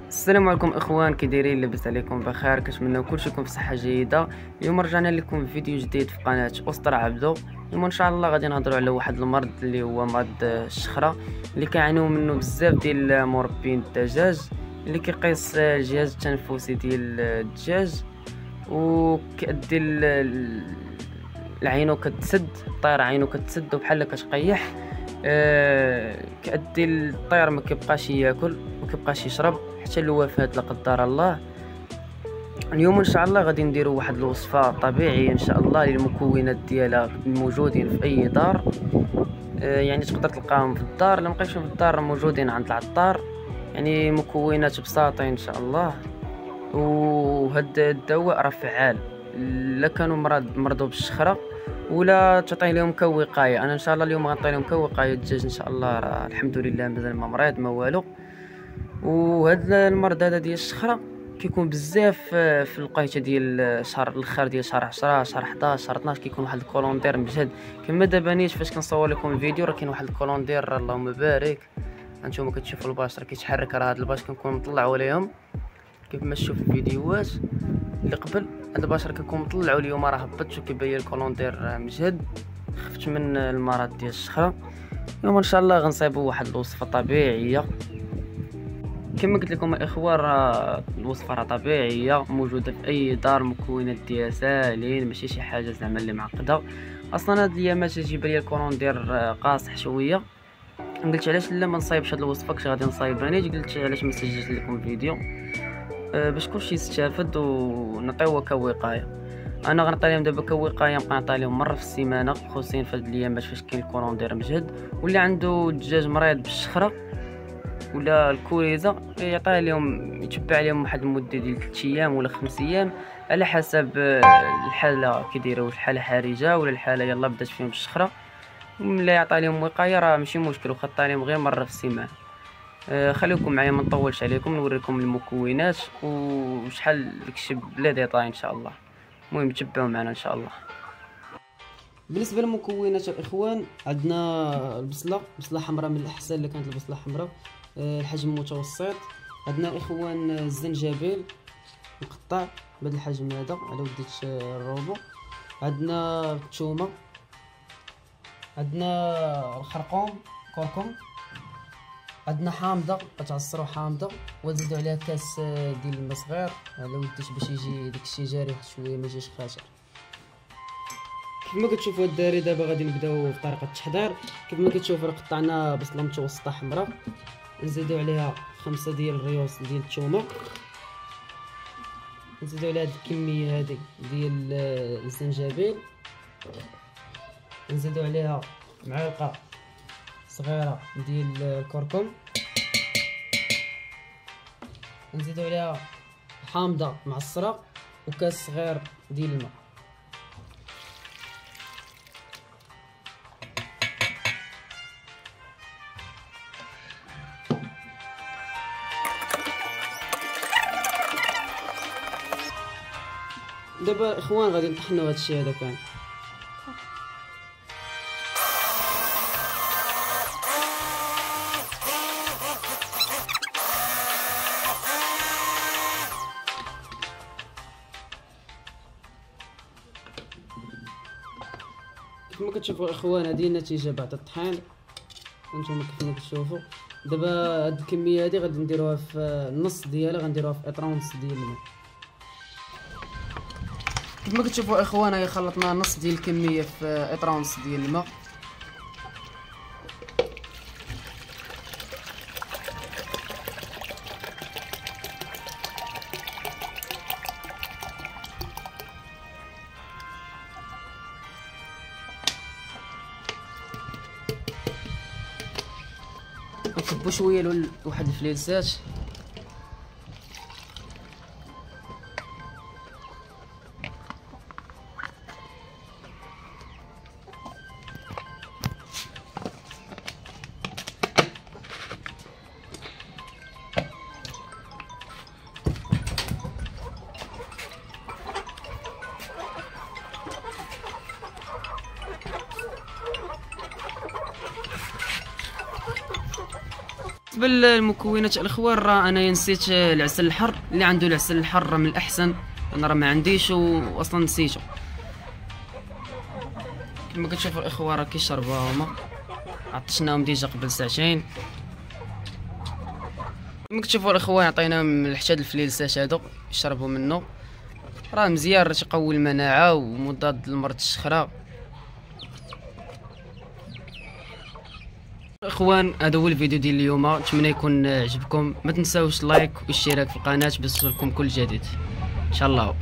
السلام عليكم اخوان، كي دايرين؟ لاباس عليكم بخير؟ كنتمنى كلشي يكون بصحه جيده. اليوم رجعنا لكم فيديو جديد في قناه اسطر عبدو. اليوم ان شاء الله غادي نهضروا على واحد المرض اللي هو مرض الشخره، اللي كيعانيو منه بزاف ديال مربين الدجاج، اللي كيقيس الجهاز التنفسي ديال الدجاج، وكيؤدي العينو كتسد، الطير عينو كتسد وبحال كتقيح. كأدي الطير ما كيبقاش ياكل، ما كيبقاش يشرب، حتى الوفاة لا قدر الله. اليوم ان شاء الله غادي نديروا واحد الوصفه طبيعيه ان شاء الله، للمكونات ديالها موجودين في اي دار. يعني تقدر تلقاهم في الدار، الا مابقيتش في الدار موجودين عند العطار. يعني مكونات بساطه ان شاء الله. وهاد الدواء راه فعال الا كانوا مرضوا بالشخره، ولا تعطي لهم كوقايه. انا ان شاء الله اليوم غنعطي لهم كوقايه الدجاج ان شاء الله، راه الحمد لله مازال ما مريض ما والو. وهذا المرض هذا ديال الشخره كيكون بزاف في الوقيته ديال شهر الاخر، ديال شهر 10 شهر 11 شهر 12 كيكون واحد الكولوندير مجهد. كما دابا نيت فاش كنصور لكم الفيديو راه كاين واحد الكولوندير، اللهم بارك. هانتوما كتشوفوا البشر كيتحرك، راه هاد البشر كنكون مطلعوا عليهم كيف ما تشوف الفيديوهات اللي قبل. هاد البشر كنكون مطلعوا اليوم راه هبطت وكيبان الكولوندير مجهد، خفت من المرض ديال الشخره. اليوم ان شاء الله غنصايبوا واحد الوصفه طبيعيه. كما قلت لكم الاخوه، راه الوصفه راه طبيعيه موجوده في اي دار، مكونات ديالها ساهلين، ماشي شي حاجه زعما اللي معقده. اصلا هاد الايامات تجيب لي الكولوندير قاصح شويه. قلت علاش لا ما نصايبش هاد الوصفه، كنت غادي نصايبها نيت. قلت علاش ما سجلت لكم فيديو باش كلشي يستافد ونعطيوه كوقايه. انا غنعطي لهم دابا كوقايه، نبقى نعطي لهم مره في السيمانه، خصوصا في هاد الايامات فاش كاين الكولوندير مجهد. واللي عنده الدجاج مريض بالشخره ولا الكوريزه يعطيها لهم، يتبع عليهم واحد المده ديال 3 ايام ولا 5 ايام على حسب الحاله كي دايره، واش الحاله حرجه ولا الحاله يلا بدات فيهم بالشخره. ملي يعطي لهم وقايه راه ماشي مشكل، وخا عطا لهم غير مره في السيمانه. خليكم معايا ما نطولش عليكم، نوريكم المكونات وشحال داكشي بلا ديطاي ان شاء الله. المهم تبعوا معنا ان شاء الله. بالنسبه للمكونات الاخوان، عندنا بصله حمراء، من الاحسن اللي كانت البصله حمراء، الحجم متوسط. عندنا الاخوان الزنجبيل مقطع بهذا الحجم هذا على وديت الروبو. عندنا الثومه، عندنا الخرقوم كركم، عندنا حامضه كتعصروا حامضه، وتزيدوا عليها كاس ديال الماء صغير على وديت باش يجي داكشي جاري واحد شويه ما يجيش خاشر. كما كتشوفوا الدراري دابا غادي نبداو في طريقه التحضير. كما كتشوفوا قطعنا بصله متوسطه حمراء، نزيدوا عليها 5 ديال الريوس ديال الثومه، نزيدوا عليها هاد الكميه هذه ديال الزنجبيل، نزيدوا عليها معلقه صغيره ديال الكركم، نزيدوا عليها حامضه معصره وكاس صغير ديال الماء. دابا اخوان غادي نطحنوا هادشي هذا كامل. كما كتشوفوا اخوان هذه النتيجه بعد الطحين. هانتوما كيف ما كتشوفوا دابا هاد الكميه هذه غادي نديروها في النص ديالها، غنديروها في اطرون نص ديال الماء. كما كتشوفوا اخوان هي خلطنا نص ديال الكميه في اطرون نص ديال الماء. نكبو شويه لواحد الفليسات. بالنسبه للمكونات الاخوان، راه انايا نسيت العسل الحر. اللي عنده العسل الحر راه من الاحسن، انا راه ما عنديش واصلا نسيته. كما كتشوفوا الاخوان راه كيشربوها هما، عطشناهم ديجا قبل ساعتين. كما كتشوفوا الاخوان عطيناهم حتى الفليلسات هادو يشربوا منه، راه مزيان، راه تيقوي المناعه ومضاد للمرض الشخره. اخوان هذا هو الفيديو ديال اليوم، نتمنى يكون عجبكم. ما تنساوش لايك والاشتراك في القناه باش يوصلكم كل جديد ان شاء الله.